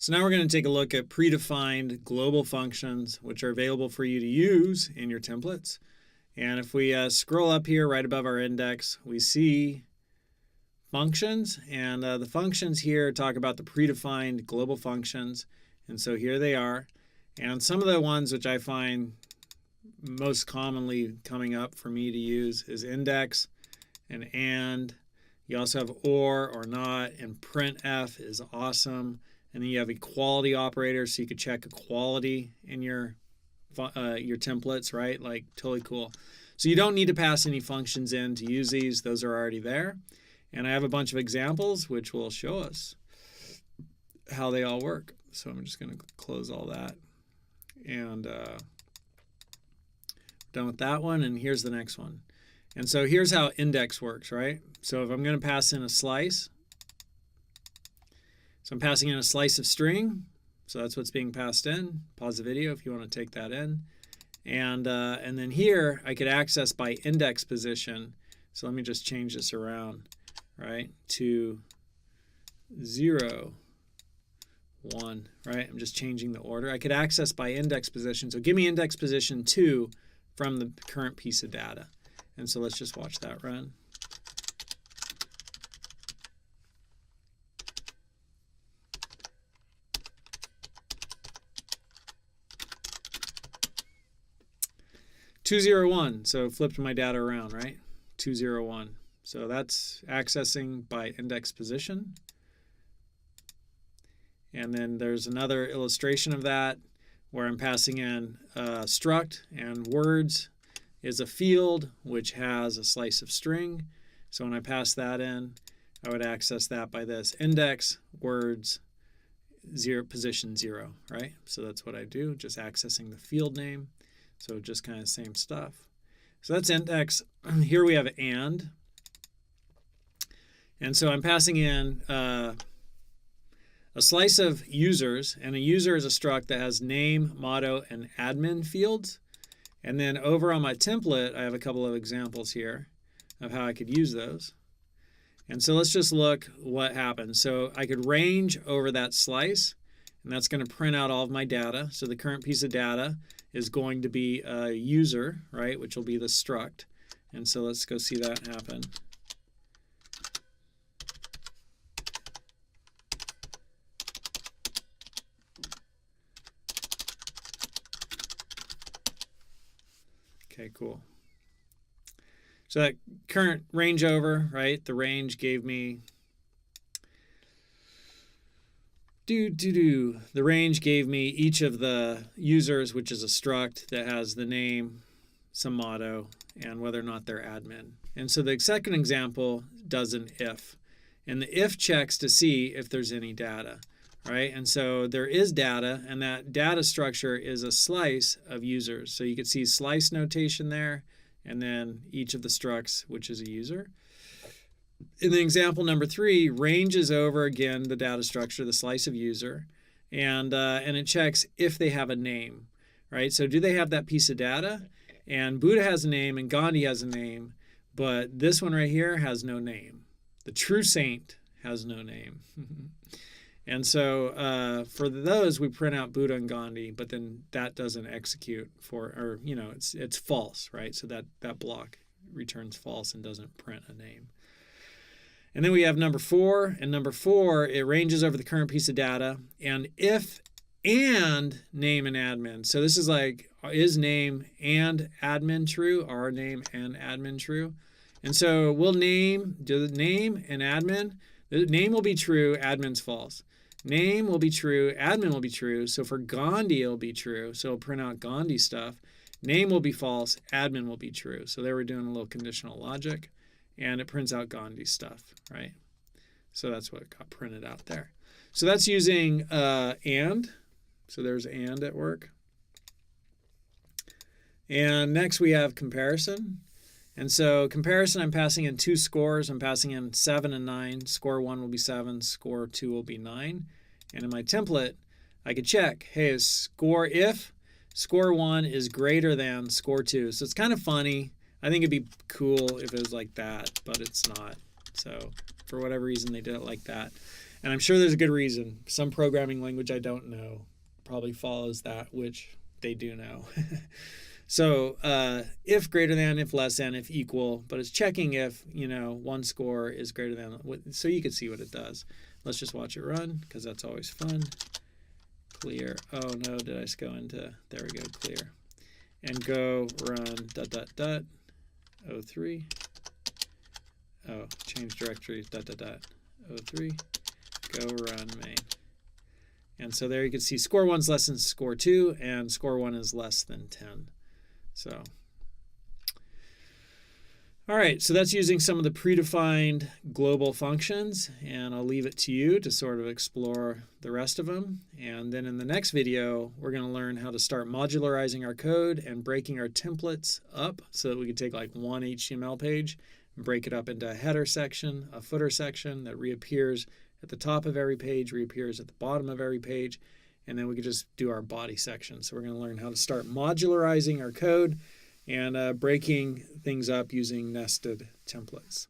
So now we're going to take a look at predefined global functions, which are available for you to use in your templates. And if we scroll up here right above our index, we see functions. And the functions here talk about the predefined global functions. And so here they are. And some of the ones which I find most commonly coming up for me to use is index and. You also have or not, and printf is awesome. And then you have equality operators, so you could check equality in your templates, right? Like, totally cool. So you don't need to pass any functions in to use these. Those are already there. And I have a bunch of examples which will show us how they all work. So I'm just going to close all that. And done with that one, and here's the next one. And so here's how index works, right? So if I'm going to pass in a slice, so I'm passing in a slice of string, so that's what's being passed in. Pause the video if you want to take that in. And then here I could access by index position. So let me just change this around, right, to 0, 1, right? I'm just changing the order. I could access by index position. So give me index position 2 from the current piece of data. And so let's just watch that run. Two zero one. So flipped my data around, right? 201. So that's accessing by index position. And then there's another illustration of that where I'm passing in struct, and words is a field which has a slice of string. So when I pass that in, I would access that by this index words 0 position 0, right? So that's what I do, just accessing the field name. So just kind of same stuff. So that's index. Here we have and. And so I'm passing in a slice of users, and a user is a struct that has name, motto, and admin fields. And then over on my template, I have a couple of examples here of how I could use those. And so let's just look what happens. So I could range over that slice, and that's going to print out all of my data. So the current piece of data is going to be a user, right, which will be the struct. And so let's go see that happen. Okay, cool. So that current range over, right? The range gave me the range gave me each of the users, which is a struct that has the name, some motto, and whether or not they're admin. And so the second example does an if. And the if checks to see if there's any data. Right, and so there is data, and that data structure is a slice of users. So you can see slice notation there, and then each of the structs, which is a user. In the example number 3, ranges over again the data structure, the slice of user, and it checks if they have a name. Right, so do they have that piece of data? And Buddha has a name, and Gandhi has a name, but this one right here has no name. The true saint has no name. And so for those, we print out Buddha and Gandhi, but then that doesn't execute for, or, you know, it's false, right? So that block returns false and doesn't print a name. And then we have number 4, and number 4, it ranges over the current piece of data, and if and name and admin. So this is like, is name and admin true? Are name and admin true? And so we'll do the name and admin. The name will be true, admin's false. Name will be true, admin will be true. So for Gandhi, it'll be true. So it'll print out Gandhi stuff. Name will be false, admin will be true. So there we're doing a little conditional logic, and it prints out Gandhi stuff, right? So that's what got printed out there. So that's using and. So there's and at work. And next we have comparison. And so comparison, I'm passing in 2 scores. I'm passing in 7 and 9. Score 1 will be 7. Score 2 will be 9. And in my template, I could check, hey, if score 1 is greater than score 2. So it's kind of funny. I think it'd be cool if it was like that, but it's not. So for whatever reason, they did it like that. And I'm sure there's a good reason. Some programming language I don't know probably follows that, which they do know. So if greater than, if less than, if equal, but it's checking if, one score is greater than, so you can see what it does. Let's just watch it run, because that's always fun. Clear. Oh no, did I just go into, there we go, clear. And go run ... 03. Oh, change directory ... 03. Go run main. And so there you can see score 1 is less than score 2, and score 1 is less than 10. So, all right, so that's using some of the predefined global functions, and I'll leave it to you to sort of explore the rest of them. And then in the next video, we're going to learn how to start modularizing our code and breaking our templates up so that we can take like one HTML page and break it up into a header section, a footer section that reappears at the top of every page, reappears at the bottom of every page, and then we could just do our body section. So we're going to learn how to start modularizing our code and breaking things up using nested templates.